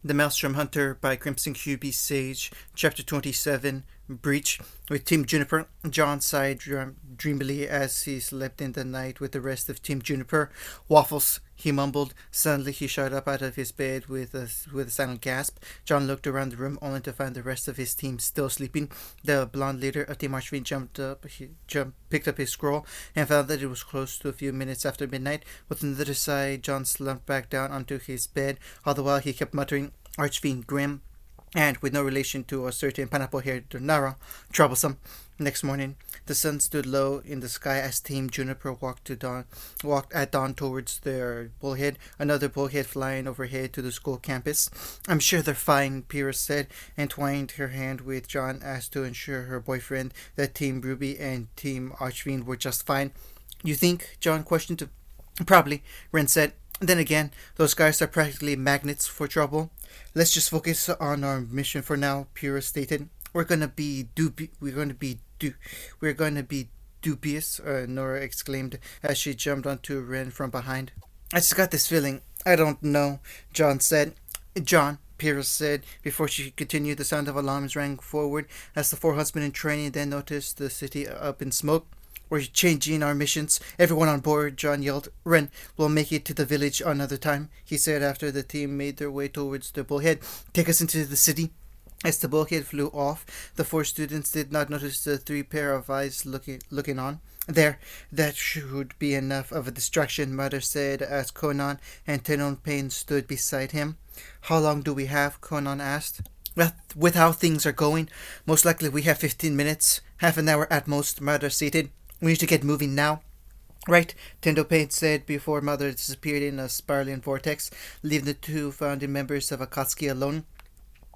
The Maelstrom Hunter by Crimson QB Sage, Chapter 27, Breach. With Team Juniper, John sighed dreamily as he slept in the night with the rest of Team Juniper. Waffles, he mumbled. Suddenly he shot up out of his bed with a silent gasp. John looked around the room only to find the rest of his team still sleeping. The blonde leader of Team Archfiend picked up his scroll and found that it was close to a few minutes after midnight. With another sigh, John slumped back down onto his bed, all the while he kept muttering, Archfiend Grim, and with no relation to a certain pineapple-haired Nara, troublesome. Next morning, the sun stood low in the sky as Team Juniper walked at dawn towards their bullhead, another bullhead flying overhead to the school campus. I'm sure they're fine, Pyrrha said, and twined her hand with John as to ensure her boyfriend that Team Ruby and Team Archfiend were just fine. You think? John questioned. Probably, Ren said. Then again, those guys are practically magnets for trouble. Let's just focus on our mission for now, Pyrrha stated. We're gonna be dubious, Nora exclaimed as she jumped onto Ren from behind. I just got this feeling. I don't know, John said. John, Pyrrha said before she could continue. The sound of alarms rang forward as the four huntsmen in training then noticed the city up in smoke. We're changing our missions. Everyone on board, John yelled. Ren, we'll make it to the village another time, he said after the team made their way towards the bullhead. Take us into the city. As the bullhead flew off, the four students did not notice the three pair of eyes looking on. There, that should be enough of a distraction, Mother said as Conan and Tenon Payne stood beside him. How long do we have? Conan asked. With how things are going, most likely we have 15 minutes. Half an hour at most, Mother stated. We need to get moving now. Right, Tendo Payne said before Mother disappeared in a spiraling vortex, leaving the two founding members of Akatsuki alone.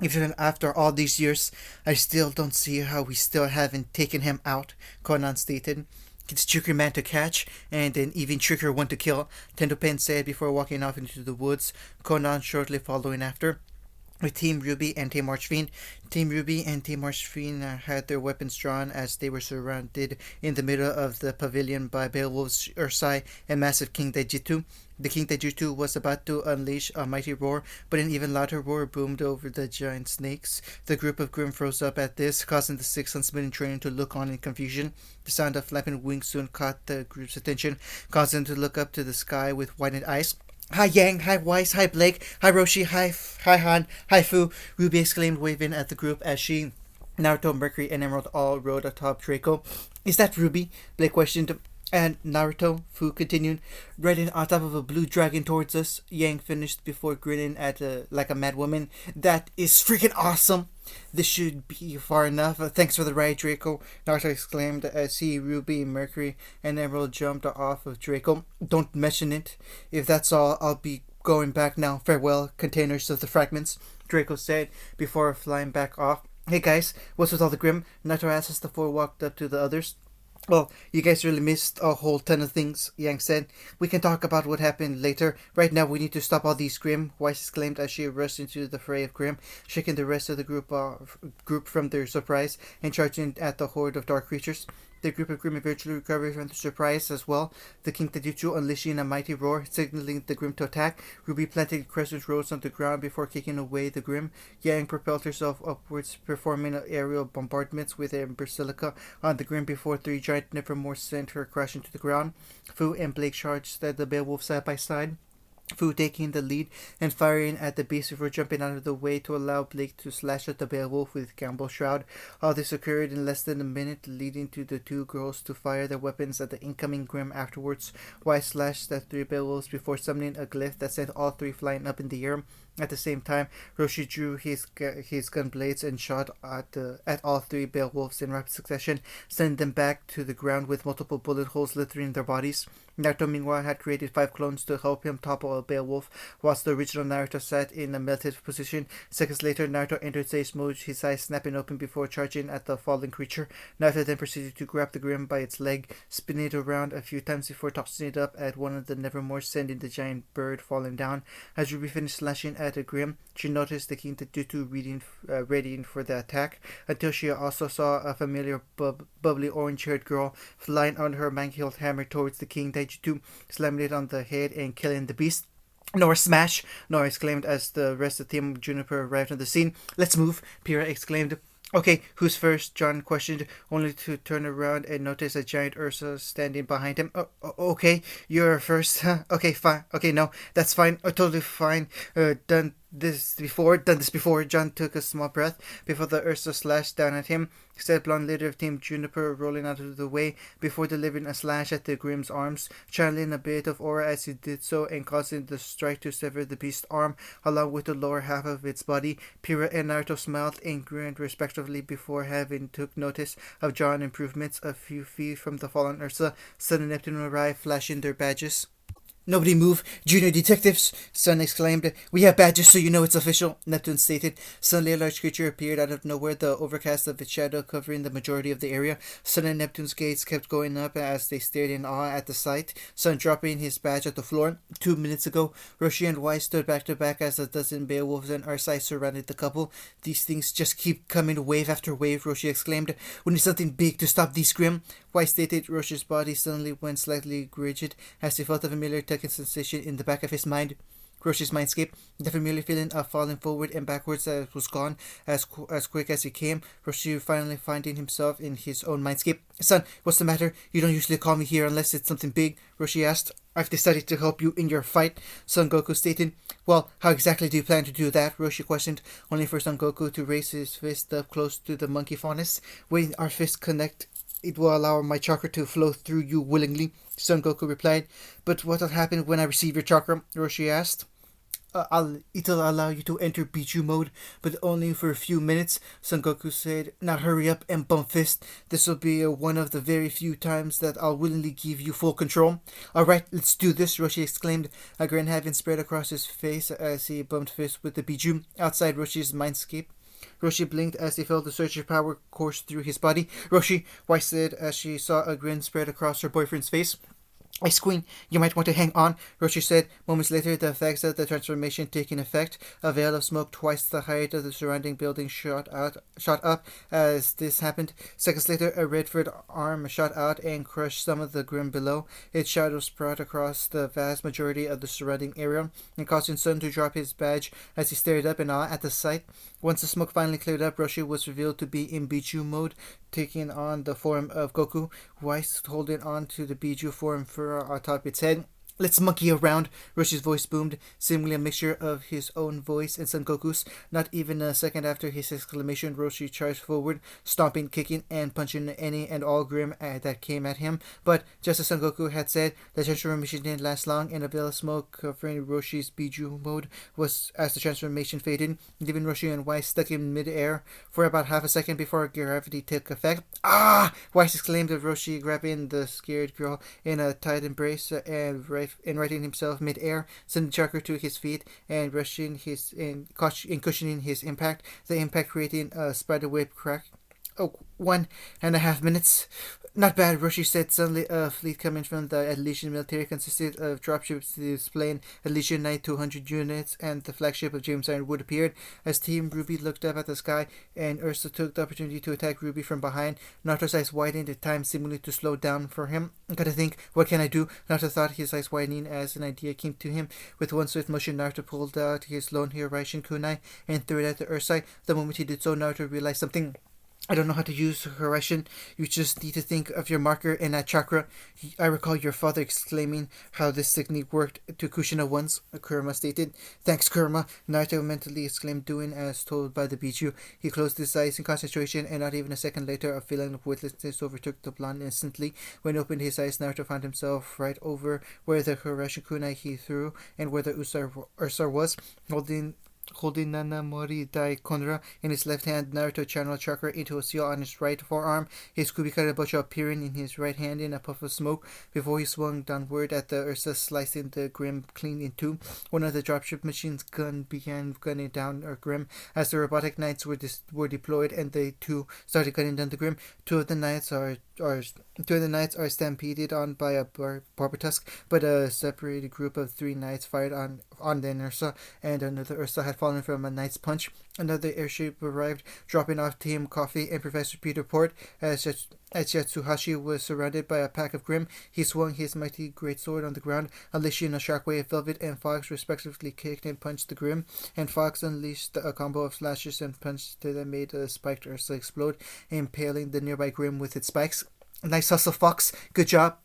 Even after all these years, I still don't see how we still haven't taken him out, Conan stated. It's a tricky man to catch, and an even trickier one to kill, Tendo Payne said before walking off into the woods, Conan shortly following after. With Team Ruby and Team Archfiend. Team Ruby and Team Archfiend had their weapons drawn as they were surrounded in the middle of the pavilion by Beowulf's Ursai and massive King Daijitu. The King Daijitu was about to unleash a mighty roar, but an even louder roar boomed over the giant snakes. The group of Grim froze up at this, causing the six huntsmen in training to look on in confusion. The sound of flapping wings soon caught the group's attention, causing them to look up to the sky with widened eyes. Hi Yang, hi Weiss, hi Blake, hi Roshi, hi Han, hi Fu, Ruby exclaimed, waving at the group as she, Naruto, Mercury, and Emerald all rode atop Draco. Is that Ruby? Blake questioned. And Naruto, Fu continued, riding on top of a blue dragon towards us. Yang finished before grinning at like a mad woman. That is freaking awesome! This should be far enough. Thanks for the ride, Draco, Naruto exclaimed as he, Ruby, Mercury, and Emerald jumped off of Draco. Don't mention it. If that's all, I'll be going back now. Farewell, containers of the fragments, Draco said before flying back off. Hey guys, what's with all the Grim? Naruto asked as the four walked up to the others. Well, you guys really missed a whole ton of things, Yang said. We can talk about what happened later. Right now we need to stop all these Grim, Weiss exclaimed as she rushed into the fray of Grim, shaking the rest of the group from their surprise and charging at the horde of dark creatures. The group of Grim eventually recovered from the surprise as well, the King Taijutsu unleashing a mighty roar, signaling the Grim to attack. Ruby planted crescent rolls on the ground before kicking away the Grim. Yang propelled herself upwards, performing aerial bombardments with a basilica on the Grim before three giant Nevermore sent her crashing to the ground. Fu and Blake charged at the Beowulf side by side, Fu taking the lead and firing at the beast before jumping out of the way to allow Blake to slash at the Beowulf with Gamble Shroud. All this occurred in less than a minute, leading to the two girls to fire their weapons at the incoming Grim afterwards. Weiss slashed at three Beowulfs before summoning a glyph that sent all three flying up in the air. At the same time, Roshi drew his gun blades and shot at all three Beowulfs in rapid succession, sending them back to the ground with multiple bullet holes littering their bodies. Naruto, meanwhile, had created 5 clones to help him topple a Beowulf, whilst the original Naruto sat in a meditative position. Seconds later, Naruto entered stage mode, his eyes snapping open before charging at the fallen creature. Naruto then proceeded to grab the Grim by its leg, spinning it around a few times before tossing it up at one of the Nevermore, sending the giant bird falling down. As Ruby finished slashing at a Grim, she noticed the King Taijutsu readying for the attack, until she also saw a familiar bubbly orange-haired girl flying on her man-killed hammer towards the King Taijutsu, slamming it on the head and killing the beast. Nora smash! Nora exclaimed as the rest of Team Juniper arrived on the scene. Let's move! Pyrrha exclaimed. Okay, who's first? John questioned, only to turn around and notice a giant Ursa standing behind him. Okay, you're first. Okay, fine. Okay, no, that's fine. Totally fine. Done this before. John took a small breath before the Ursa slashed down at him. Said blonde leader of Team Juniper rolling out of the way before delivering a slash at the Grimm's arms, channeling a bit of aura as he did so and causing the strike to sever the beast's arm along with the lower half of its body. Pyrrha and Naruto smiled and grinned respectively before having took notice of John improvements a few feet from the fallen Ursa. Sun and Neptune arrived, flashing their badges. Nobody move, junior detectives! Sun exclaimed. We have badges so you know it's official, Neptune stated. Suddenly a large creature appeared out of nowhere, the overcast of its shadow covering the majority of the area. Sun and Neptune's gaze kept going up as they stared in awe at the sight, Sun dropping his badge at the floor. 2 minutes ago, Roshi and Weiss stood back to back as a dozen Beowulfs and Ursai surrounded the couple. These things just keep coming wave after wave, Roshi exclaimed. We need something big to stop these Grimm. Weiss stated. Roshi's body suddenly went slightly rigid as he felt a familiar tugging sensation in the back of his mind. Roshi's mindscape, the familiar feeling of falling forward and backwards that was gone as quick as it came. Roshi finally finding himself in his own mindscape. Son, what's the matter? You don't usually call me here unless it's something big, Roshi asked. I've decided to help you in your fight, Son Goku stated. Well, how exactly do you plan to do that? Roshi questioned, only for Son Goku to raise his fist up close to the monkey faunus. When our fists connect, it will allow my chakra to flow through you willingly, Son Goku replied. But what will happen when I receive your chakra? Roshi asked. It'll allow you to enter Bijou mode, but only for a few minutes, Son Goku said. Now hurry up and bump fist. This will be one of the very few times that I'll willingly give you full control. Alright, let's do this, Roshi exclaimed, a grin having spread across his face as he bumped fist with the Bijou outside Roshi's mindscape. Roshi blinked as he felt the surge of power course through his body. Roshi, Weiss said as she saw a grin spread across her boyfriend's face. Ice Queen, you might want to hang on, Roshi said. Moments later, the effects of the transformation taking effect. A veil of smoke twice the height of the surrounding building shot up as this happened. Seconds later, a red-furred arm shot out and crushed some of the Grimm below. Its shadow spread across the vast majority of the surrounding area, and causing Sun to drop his badge as he stared up in awe at the sight. Once the smoke finally cleared up, Roshi was revealed to be in Bijou mode, taking on the form of Goku. Weiss holding on to the Bijou form for atop its head. Let's monkey around, Roshi's voice boomed, seemingly a mixture of his own voice and Son Goku's. Not even a second after his exclamation, Roshi charged forward, stomping, kicking, and punching any and all Grimm that came at him. But, just as Son Goku had said, the transformation didn't last long, and a veil of smoke covering Roshi's Bijou mode was as the transformation faded, leaving Roshi and Weiss stuck in mid-air for about half a second before gravity took effect. Ah! Weiss exclaimed of Roshi, grabbing the scared girl in a tight embrace and righting himself mid-air, sending Chakra to his feet and cushioning his impact, the impact creating a spiderweb crack. Oh, 1.5 minutes. Not bad, Roshi said. Suddenly, a fleet coming from the Elysian military consisted of dropships displaying Elysian Knight 200 units, and the flagship of James Ironwood appeared. As Team Ruby looked up at the sky, and Ursa took the opportunity to attack Ruby from behind, Naruto's eyes widened, at time seemingly to slow down for him. Gotta think, what can I do? Naruto thought, his eyes widening as an idea came to him. With one swift motion, Naruto pulled out his lone Hiraishin kunai and threw it at the Ursai. The moment he did so, Naruto realized something. I don't know how to use Hiraishin. You just need to think of your marker and that chakra. I recall your father exclaiming how this technique worked to Kushina once, Kurama stated. Thanks, Kurama, Naruto mentally exclaimed, doing as told by the Bijou. He closed his eyes in concentration, and not even a second later, a feeling of weightlessness overtook the blonde instantly. When he opened his eyes, Naruto found himself right over where the Hiraishin kunai he threw and where the Ursar was, holding Nanamori Dai Konra in his left hand. Naruto channeled chakra into a seal on his right forearm, his Kubikara Bocho appearing in his right hand in a puff of smoke before he swung downward at the Ursa, slicing the Grimm clean in two. One of the dropship machines began gunning down Grimm as the robotic knights were deployed, and they too started gunning down the Grimm. Two of the knights are stampeded on by a Barbertusk, but a separated group of 3 knights fired on the Ursa, and another Ursa had fallen from a night's punch. Another airship arrived, dropping off Team Coffee and Professor Peter Port. As Yatsuhashi was surrounded by a pack of Grimm, he swung his mighty greatsword on the ground, unleashing a shockwave. Velvet and Fox respectively kicked and punched the Grimm, and Fox unleashed a combo of slashes and punches that made a spiked Ursa explode, impaling the nearby Grimm with its spikes. Nice hustle, Fox. Good job.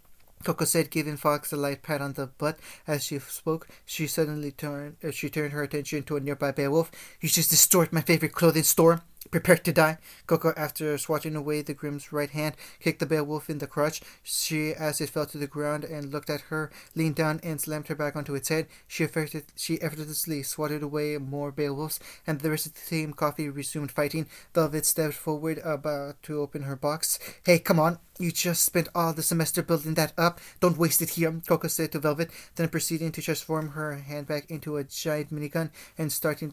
Coco said, giving Fox a light pat on the butt. As she spoke, she turned her attention to a nearby Beowulf. You just destroyed my favorite clothing store. Prepare to die. Coco, after swatting away the Grimm's right hand, kicked the Beowulf in the crotch. She, as it fell to the ground and looked at her, leaned down and slammed her back onto its head. She effortlessly swatted away more Beowulfs, and the rest of the Team Coffee resumed fighting. Velvet stepped forward, about to open her box. Hey, come on. You just spent all the semester building that up. Don't waste it here, Coco said to Velvet, then proceeding to transform her handbag into a giant minigun and started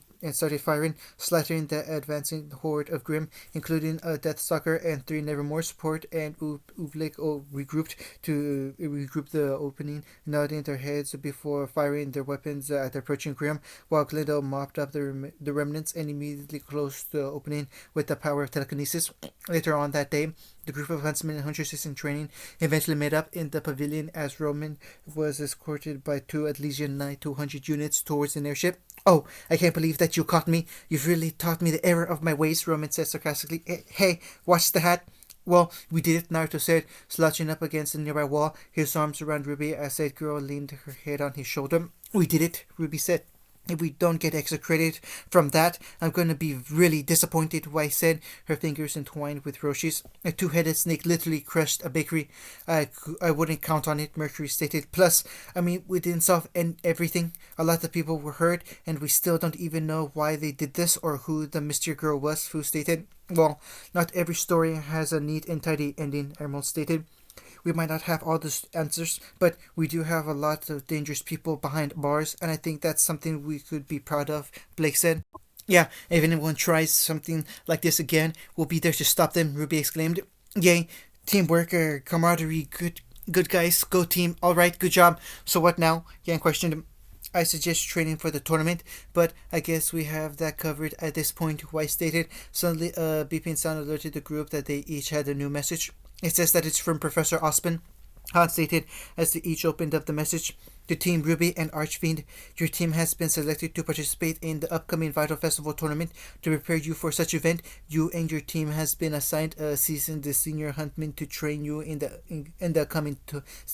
firing, slaughtering the advancing horde of Grimm, including a Deathstalker and 3 Nevermore. Port and Uvlik regrouped the opening, nodding their heads before firing their weapons at the approaching Grimm, while Glindo mopped up the remnants and immediately closed the opening with the power of telekinesis. Later on that day, the group of huntsmen and huntresses in training eventually met up in the pavilion as Roman was escorted by 2 Atlesian Knight 200 units towards an airship. Oh, I can't believe that you caught me. You've really taught me the error of my ways, Roman said sarcastically. Hey, watch the hat. Well, we did it, Naruto said, slouching up against a nearby wall, his arms around Ruby as that girl leaned her head on his shoulder. We did it, Ruby said. If we don't get extra credit from that, I'm going to be really disappointed, Weiss said, her fingers entwined with Roshi's. A 2-headed snake literally crushed a bakery. I wouldn't count on it, Mercury stated. Plus, we didn't solve everything. A lot of people were hurt, and we still don't even know why they did this or who the mystery girl was, Fu stated. Well, not every story has a neat and tidy ending, Emerald stated. We might not have all the answers, but we do have a lot of dangerous people behind bars, and I think that's something we could be proud of, Blake said. Yeah, if anyone tries something like this again, we'll be there to stop them, Ruby exclaimed. Yay, teamwork, camaraderie, good guys, go team, alright, good job. So what now? Yang questioned. I suggest training for the tournament, but I guess we have that covered at this point, White stated. Suddenly, a beeping sound alerted the group that they each had a new message. It says that it's from Professor Ospen, Han stated as they each opened up the message. To Team Ruby and Archfiend, your team has been selected to participate in the upcoming Vital Festival tournament. To prepare you for such event, you and your team has been assigned a seasoned senior huntman to train you in the coming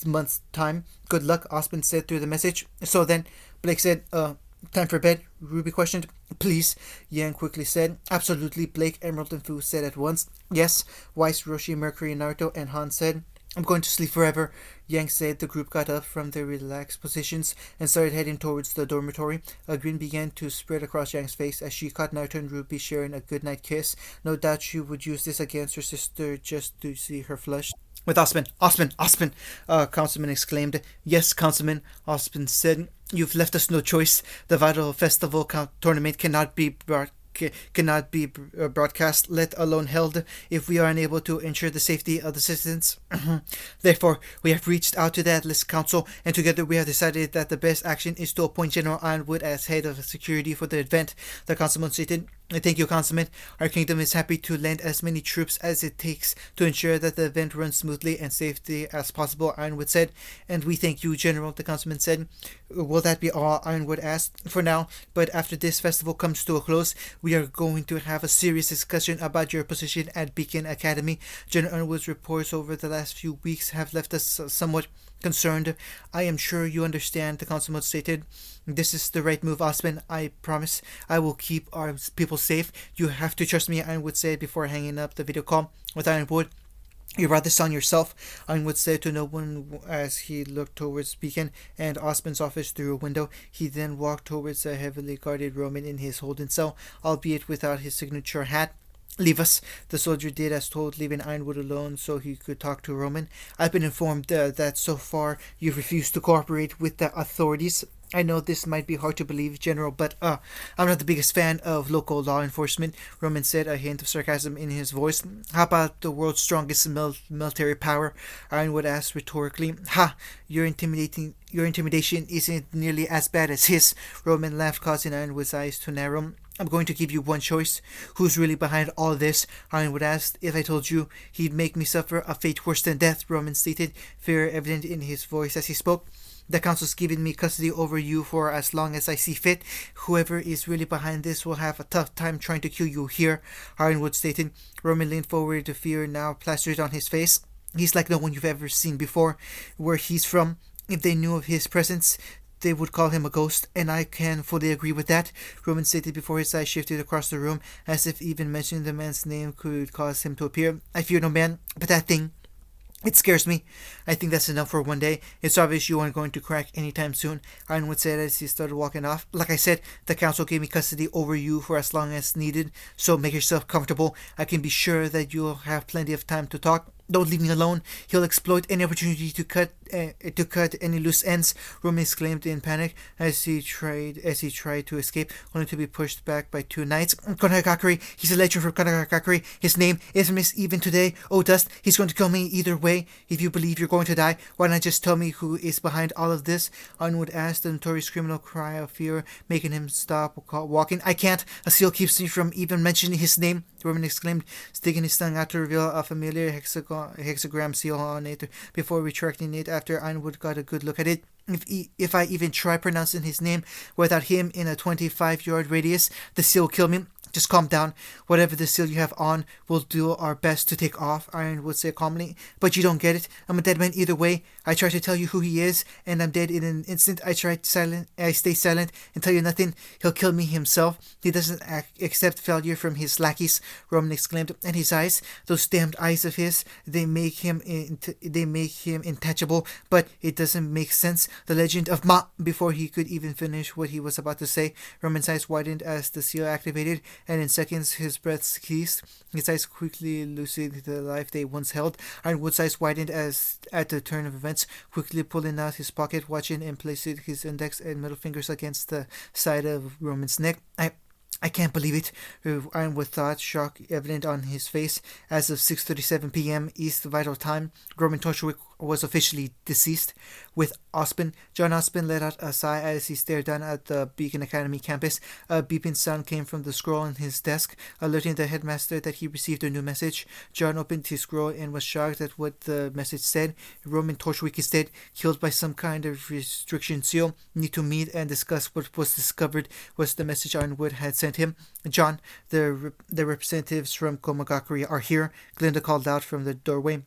month's time. Good luck, Ospen said through the message. So then, Blake said, time for bed? Ruby questioned. Please, Yang quickly said. Absolutely, Blake, Emerald, and Fu said at once. Yes, Weiss, Roshi, Mercury, Naruto, and Han said. I'm going to sleep forever, Yang said. The group got up from their relaxed positions and started heading towards the dormitory. A grin began to spread across Yang's face as she caught Naruto and Ruby sharing a goodnight kiss. No doubt she would use this against her sister just to see her flush. With Osman, Councilman exclaimed. Yes, Councilman, Osman said. You've left us no choice. The Vital Festival tournament cannot be broadcast, let alone held, if we are unable to ensure the safety of the citizens. Therefore, we have reached out to the Atlas Council, and together we have decided that the best action is to appoint General Ironwood as head of security for the event, the councilman stated. Thank you, Councilman. Our kingdom is happy to lend as many troops as it takes to ensure that the event runs smoothly and safely as possible, Ironwood said. And we thank you, General, the councilman said. Will that be all? Ironwood asked. For now, but after this festival comes to a close, we are going to have a serious discussion about your position at Beacon Academy. General Ironwood's reports over the last few weeks have left us somewhat concerned. I am sure you understand, the councilman stated. This is the right move, Osman. I promise I will keep our people safe. You have to trust me, Ironwood said before hanging up the video call with Ironwood. You brought this on yourself, Ironwood said to no one as he looked towards Beacon and Osman's office through a window. He then walked towards a heavily guarded Roman in his holding cell, albeit without his signature hat. Leave us, the soldier did as told, leaving Ironwood alone so he could talk to Roman. I've been informed that so far you've refused to cooperate with the authorities. I know this might be hard to believe, General, but I'm not the biggest fan of local law enforcement, Roman said, a hint of sarcasm in his voice. How about the world's strongest military power? Ironwood asked rhetorically. Ha! Your intimidation isn't nearly as bad as his, Roman laughed, causing Ironwood's eyes to narrow. I'm going to give you one choice. Who's really behind all this? Ironwood asked. If I told you, he'd make me suffer a fate worse than death, Roman stated, fear evident in his voice as he spoke. The council's given me custody over you for as long as I see fit. Whoever is really behind this will have a tough time trying to kill you here, Ironwood stated. Roman leaned forward, the fear now plastered on his face. He's like no one you've ever seen before. Where he's from, if they knew of his presence, they would call him a ghost, and I can fully agree with that, Roman stated before his eyes shifted across the room, as if even mentioning the man's name could cause him to appear. I fear no man, but that thing, it scares me. I think that's enough for one day. It's obvious you aren't going to crack anytime soon, Ironwood said as he started walking off. Like I said, the council gave me custody over you for as long as needed, so make yourself comfortable. I can be sure that you'll have plenty of time to talk. Don't leave me alone. He'll exploit any opportunity to cut any loose ends, Roman exclaimed in panic as he tried to escape, only to be pushed back by two knights. Konagakari, he's a legend from Konagakari. His name is infamous even today. Oh, Dust, he's going to kill me either way. If you believe you're going to die, why not just tell me who is behind all of this? Arnwood asked, the notorious criminal cry of fear making him stop walking. I can't. A seal keeps me from even mentioning his name, Roman exclaimed, sticking his tongue out to reveal a familiar hexagram seal on it before retracting it after Ironwood got a good look at it. If I even try pronouncing his name without him in a 25-yard radius, the seal will kill me. Just calm down. Whatever the seal you have on, we'll do our best to take off, Ironwood said calmly. But you don't get it. I'm a dead man either way. I try to tell you who he is, and I'm dead in an instant. I stay silent and tell you nothing. He'll kill me himself. He doesn't accept failure from his lackeys, Roman exclaimed. And his eyes, those damned eyes of his, they make him intouchable, but it doesn't make sense. The legend of Ma. Before he could even finish what he was about to say, Roman's eyes widened as the seal activated, and in seconds his breath ceased. His eyes quickly loosened the life they once held. Ironwood's eyes widened as at the turn of events, quickly pulling out his pocket watch and placing his index and middle fingers against the side of Roman's neck. I can't believe it, Ironwood thought, shock evident on his face. As of 6:37 p.m. East Vital Time, Roman Torchwick was officially deceased. With John Ospin let out a sigh as he stared down at the Beacon Academy campus. A beeping sound came from the scroll on his desk, alerting the headmaster that he received a new message. John opened his scroll and was shocked at what the message said. Roman Torchwick is dead, killed by some kind of restriction seal. Need to meet and discuss what was discovered, was the message Ironwood had sent him. John, the representatives from Komagakuri are here, Glinda called out from the doorway.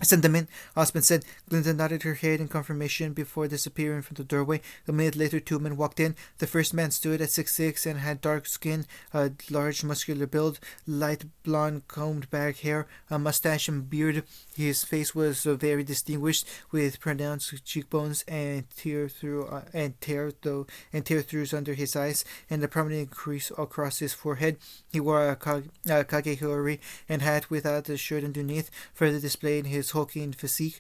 Send them in, Osmond said. Glinda nodded her head in confirmation before disappearing from the doorway. A minute later, two men walked in. The first man stood at 6'6" and had dark skin, a large muscular build, light blonde combed back hair, a mustache and beard. His face was very distinguished, with pronounced cheekbones and tear-throughs under his eyes, and a prominent crease across his forehead. He wore a kagehori and hat without the shirt underneath, further displaying his hulking physique.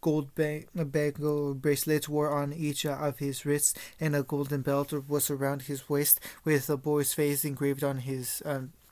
Gold bangle bracelets were on each of his wrists, and a golden belt was around his waist, with a boy's face engraved on his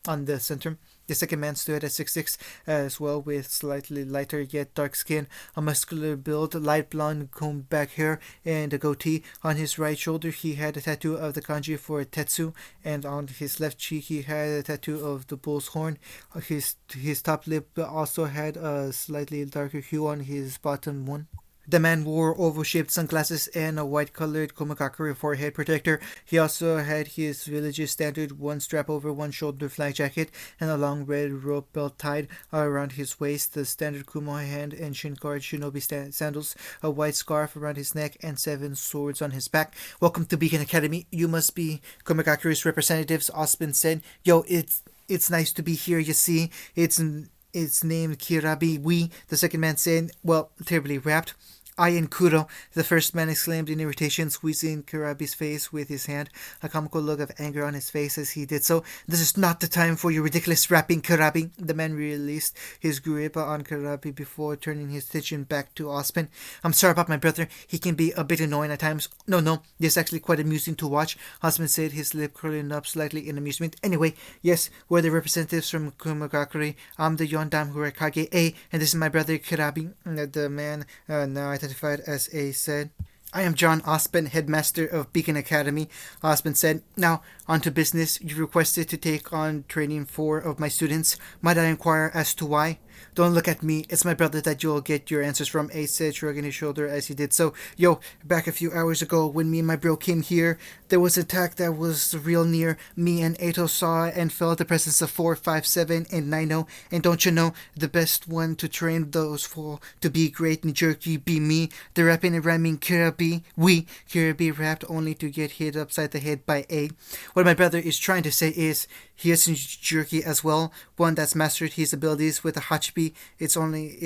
on the center. The second man stood at 6'6", as well, with slightly lighter yet dark skin, a muscular build, light blonde combed back hair, and a goatee. On his right shoulder he had a tattoo of the kanji for Tetsu, and on his left cheek he had a tattoo of the bull's horn. His top lip also had a slightly darker hue on his bottom one. The man wore oval-shaped sunglasses and a white-colored Komagakure forehead protector. He also had his village's standard one-strap-over-one-shoulder flak jacket and a long red rope belt tied around his waist, the standard Kumo hand and shin-guard shinobi sandals, a white scarf around his neck, and 7 swords on his back. Welcome to Beacon Academy. You must be Komagakure's representatives, Osmond said. Yo, it's nice to be here, you see. It's named Kirabi. The second man said, well, terribly wrapped. I and Kuro, the first man exclaimed in irritation, squeezing Kurabi's face with his hand, a comical look of anger on his face as he did so. This is not the time for your ridiculous rapping, Kurabi. The man released his grip on Kurabi before turning his attention back to Ospen. I'm sorry about my brother. He can be a bit annoying at times. No, this is actually quite amusing to watch, Ospen said, his lip curling up slightly in amusement. Anyway, yes, we're the representatives from Kumagakure. I'm the Yondam Hurakage A, and this is my brother Kurabi, the man now identified as A said. I am John Ospen, headmaster of Beacon Academy, Ospen said. Now, on to business. You requested to take on training 4 of my students. Might I inquire as to why? Don't look at me. It's my brother that you'll get your answers from, Ace said, shrugging his shoulder as he did so. Yo, back a few hours ago when me and my bro came here, there was an attack that was real near. Me and Eto saw and felt the presence of 4, 5, 7, and 9-0. And don't you know, the best one to train those for to be great in jerky be me. The rapping and rhyming Kirabi. Kirabi rapped only to get hit upside the head by A. What my brother is trying to say is, he is in jerky as well, one that's mastered his abilities with a Hachibi. It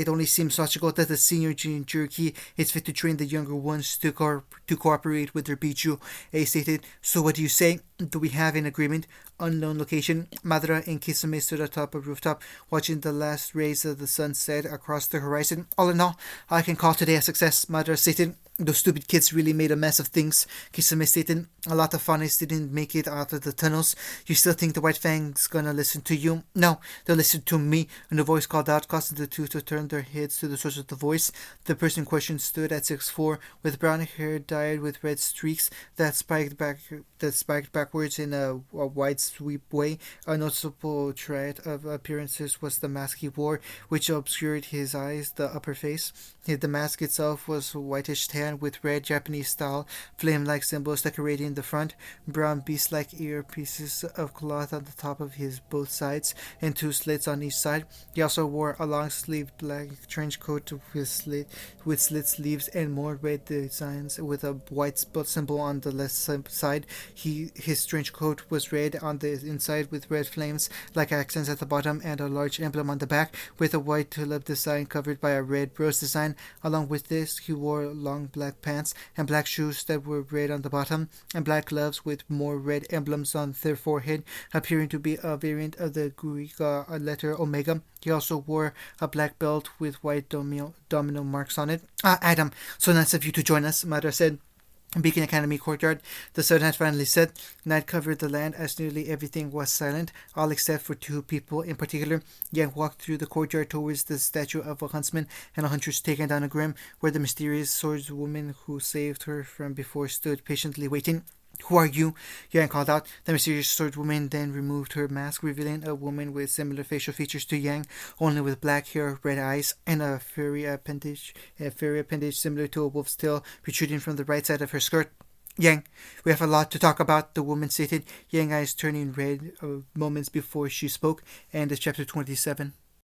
only seems logical that the senior jerky is fit to train the younger ones to cooperate with their Bichu, A stated. So what do you say? Do we have an agreement? Unknown location. Madara and Kisame stood atop a rooftop, watching the last rays of the sun set across the horizon. All in all, I can call today a success, Madara stated. Those stupid kids really made a mess of things, Kisame stated. A lot of Phonics didn't make it out of the tunnels. You still think the White Fang's gonna listen to you? No, they'll listen to me. And the voice called out, causing the two to turn their heads to the source of the voice. The person in question stood at 6'4", with brown hair dyed with red streaks that spiked backwards in a wide sweep way. A noticeable trait of appearances was the mask he wore, which obscured his eyes, the upper face. The mask itself was whitish tan with red Japanese-style flame-like symbols decorating the front, brown beast-like earpieces of cloth on the top of his both sides, and 2 slits on each side. He also wore a long-sleeved black trench coat with slit sleeves and more red designs with a white symbol on the left side. His trench coat was red on the inside with red flames like accents at the bottom and a large emblem on the back with a white tulip design covered by a red rose design. Along with this, he wore long black pants and black shoes that were red on the bottom and black gloves with more red emblems on their forehead, appearing to be a variant of the Greek letter Omega. He also wore a black belt with white domino marks on it. Adam, so nice of you to join us, Madara said. Beacon Academy courtyard, the sun had finally set. Night covered the land as nearly everything was silent, all except for 2 people in particular. Yang walked through the courtyard towards the statue of a huntsman and a huntress taking down a grim, where the mysterious swordswoman who saved her from before stood patiently waiting. Who are you? Yang called out. The mysterious swordswoman then removed her mask, revealing a woman with similar facial features to Yang, only with black hair, red eyes, and a furry appendage similar to a wolf's tail protruding from the right side of her skirt. Yang, we have a lot to talk about, the woman stated, Yang eyes turning red moments before she spoke. And it's chapter 27.